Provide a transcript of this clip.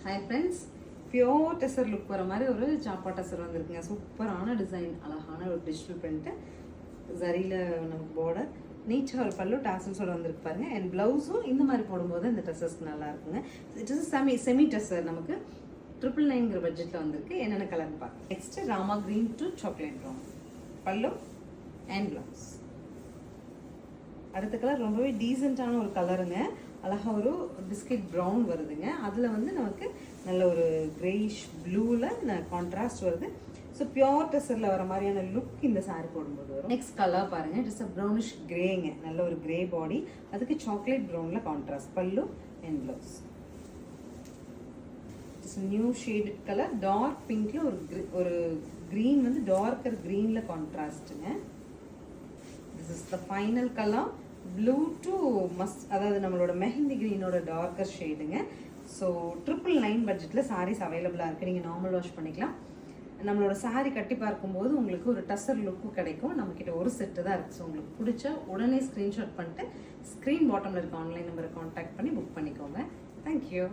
Hi friends, pure டெசர் look வர மாதிரி ஒரு சாப்பா டெசர் வந்திருக்குங்க. சூப்பரான டிசைன், அழகான ஒரு டிஜிட்டல் பிரிண்ட்டு, ஜரியில் நமக்கு பார்டர், நீச்சாக ஒரு பல்லு டாசல்ஸோட வந்திருக்கு பாருங்க. அண்ட் ப்ளவுஸும் இந்த மாதிரி போடும்போது இந்த டெசர்ஸ்க்கு நல்லா இருக்குங்க. இட் இஸ் செமி டெசர், நமக்கு 999 பட்ஜெட்டில் வந்திருக்கு. என்னென்ன கலர்னு பார்க்கலாம். Next Rama green to chocolate brown பல்லு அண்ட் ப்ளவுஸ். அடுத்த கலர் ரொம்பவே டீசெண்டான ஒரு கலருங்க. அழகாக ஒரு பிஸ்கட் ப்ரௌன் வருதுங்க. அதில் வந்து நமக்கு நல்ல ஒரு கிரேயிஷ் ப்ளூவில் கான்ட்ராஸ்ட் வருது. ஸோ பியோர் டெசரில் வர மாதிரியான லுக் இந்த சாரி போடும்போது வரும். நெக்ஸ்ட் கலர் பாருங்கள், இட்ஸ் அ ப்ரௌனிஷ் கிரேங்க. நல்ல ஒரு கிரே பாடி, அதுக்கு சாக்லேட் ப்ரௌனில் contrast pallu and blouse. It's new shaded colour, dark பிங்க்ல ஒரு க்ரீன் வந்து டார்க்கர் க்ரீனில் கான்ட்ராஸ்ட்டுங்க. This is the final colour, blue to must, அதாவது நம்மளோட மெஹந்தி க்ரீனோட டார்க்கர் ஷேடுங்க. ஸோ 999 பட்ஜெட்டில் சாரீஸ் அவைலபிளாக இருக்குது. நீங்கள் நார்மல் வாஷ் பண்ணிக்கலாம். நம்மளோட சாரீ கட்டி பார்க்கும்போது உங்களுக்கு ஒரு டசர் லுக்கும் கிடைக்கும். நம்மக்கிட்ட ஒரு செட்டு தான் இருக்குது. ஸோ உங்களுக்கு பிடிச்ச உடனே ஸ்க்ரீன்ஷாட் பண்ணிட்டு ஸ்க்ரீன் பாட்டமில் இருக்க ஆன்லைன் நம்பரை கான்டாக்ட் பண்ணி புக் பண்ணிக்கோங்க. தேங்க்யூ.